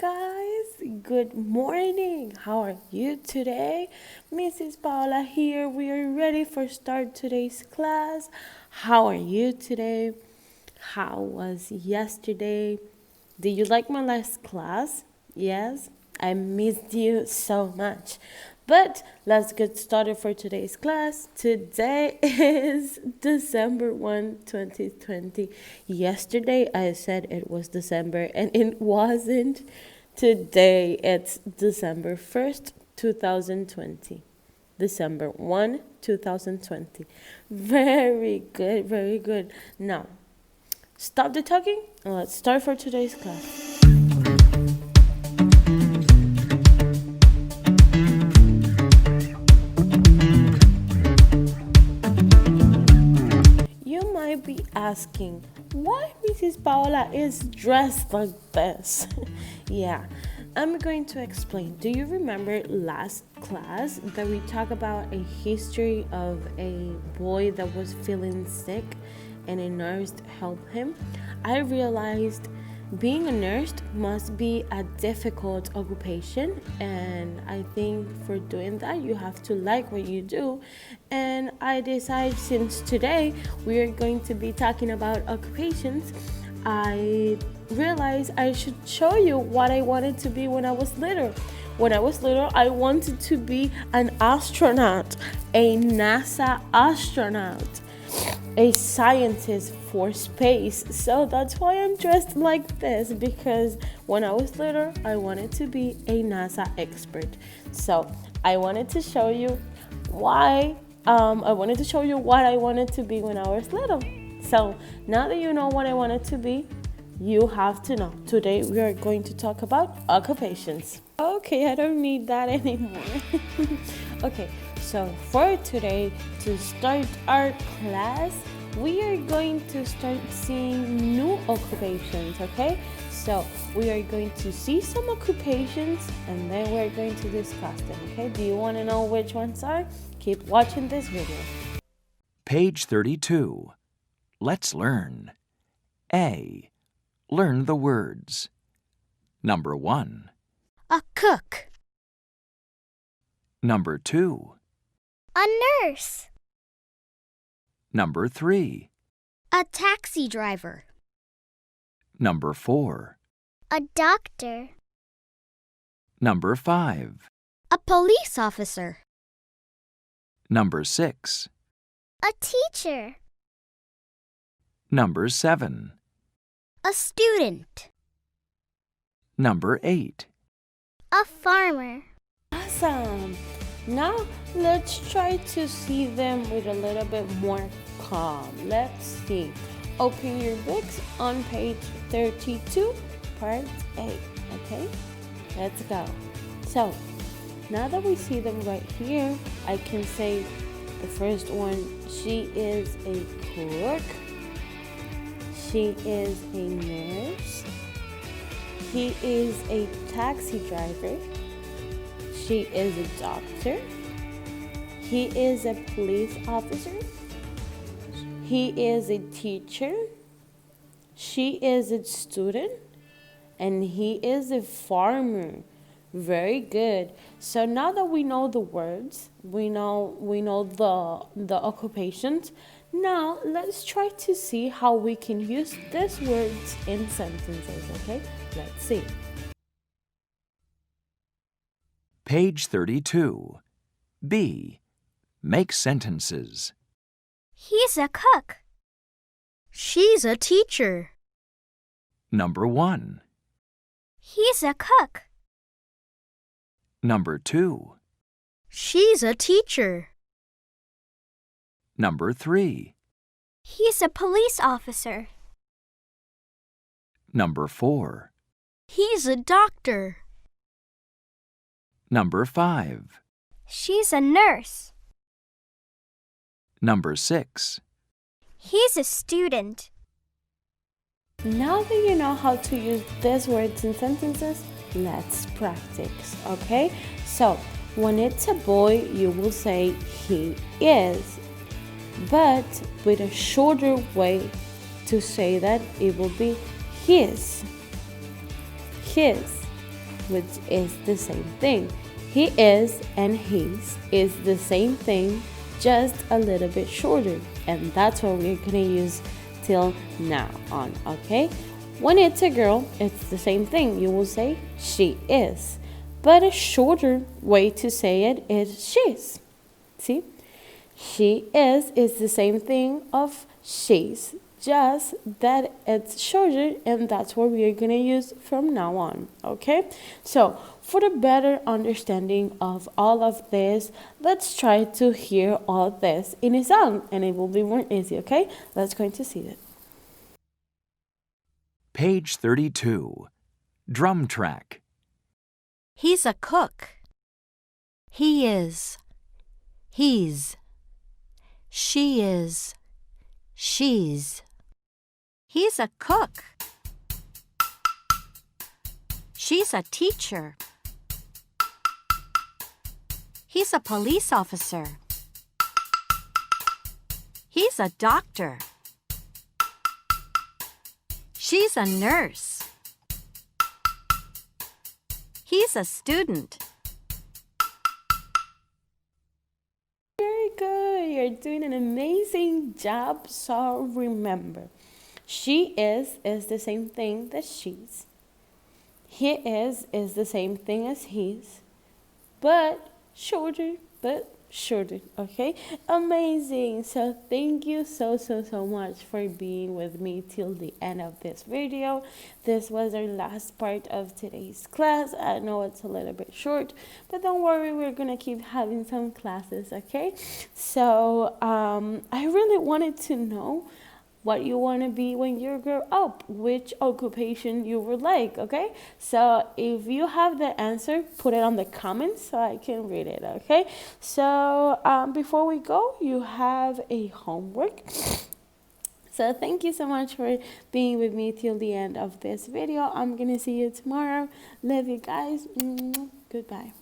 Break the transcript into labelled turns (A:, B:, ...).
A: guys, good morning. How are you today? Mrs. Paula here. We are ready for start today's class. How are you today? How was yesterday? Did you like my last class? Yes, I missed you so much. But let's get started for today's class. Today is December 1, 2020. Yesterday I said it was December and it wasn't. Today it's December 1st, 2020. December 1, 2020. Very good, very good. Now, stop the talking and let's start for today's class. You might be asking, why Mrs. Paola is dressed like this? Yeah, I'm going to explain. Do you remember last class that we talked about a history of a boy that was feeling sick and a nurse helped him? I realized being a nurse must be a difficult occupation, and I think for doing that you have to like what you do. And I decided, since today we are going to be talking about occupations, I realized I should show you what I wanted to be when I was little. When I was little, I wanted to be an astronaut, a NASA astronaut, a scientist for space. So that's why I'm dressed like this, because when I was little, I wanted to be a NASA expert. So I wanted to show you why I wanted to show you what I wanted to be when I was little. So now that you know what I wanted to be, you have to know. Today we are going to talk about occupations. Okay, I don't need that anymore. Okay, so for today, to start our class, we are going to start seeing new occupations, okay? So we are going to see some occupations and then we're going to discuss them, okay? Do you want to know which ones are? Keep watching this video.
B: Page 32. Let's learn. A. Learn the words. Number 1.
C: A cook.
B: Number 2.
C: A nurse.
B: Number 3.
C: A taxi driver.
B: Number 4.
C: A doctor.
B: Number 5.
C: A police officer.
B: Number 6.
C: A teacher.
B: Number 7.
C: A student.
B: Number 8.
C: A farmer.
A: Awesome. Now let's try to see them with a little bit more calm. Let's see. Open your books on page 32, part 8. Okay, let's go. So now that we see them right here, I can say the first one, she is a cook. She is a nurse. He is a taxi driver. She is a doctor. He is a police officer. He is a teacher. She is a student. And he is a farmer. Very good. So now that we know the words, we know the occupations. Now let's try to see how we can use these words in sentences, okay? Let's see.
B: Page 32. B. Make sentences.
C: He's a cook. She's a teacher.
B: Number 1.
C: He's a cook.
B: Number 2.
C: She's a teacher.
B: Number 3.
C: He's a police officer.
B: Number 4.
C: He's a doctor.
B: Number 5.
C: She's a nurse.
B: Number 6.
C: He's a student.
A: Now that you know how to use these words in sentences, let's practice, okay? So, when it's a boy, you will say he is. But with a shorter way to say that, it will be his. His. which is the same thing. He is and his is the same thing, just a little bit shorter. And that's what we're going to use till now on, okay? When it's a girl, it's the same thing. You will say she is. But a shorter way to say it is she's. See? She is the same thing of she's, just that it's shorter, and that's what we are going to use from now on, okay? So for the better understanding of all of this, let's try to hear all this in a song, and it will be more easy, okay? Let's go to see it.
B: Page 32. Drum track.
D: He's a cook. He is. He's. She is. She's. He's a cook. She's a teacher. He's a police officer. He's a doctor. She's a nurse. He's a student.
A: Very good. You're doing an amazing job. So remember, she is the same thing that she's. He is the same thing as he's, but shorter, okay? Amazing. So thank you so much for being with me till the end of this video. This was our last part of today's class. I know it's a little bit short, but don't worry, we're gonna keep having some classes, okay? So I really wanted to know what you want to be when you grow up, which occupation you would like, okay? So if you have the answer, put it on the comments so I can read it, okay? So before we go, you have a homework. So thank you so much for being with me till the end of this video. I'm gonna see you tomorrow. Love you guys. Goodbye.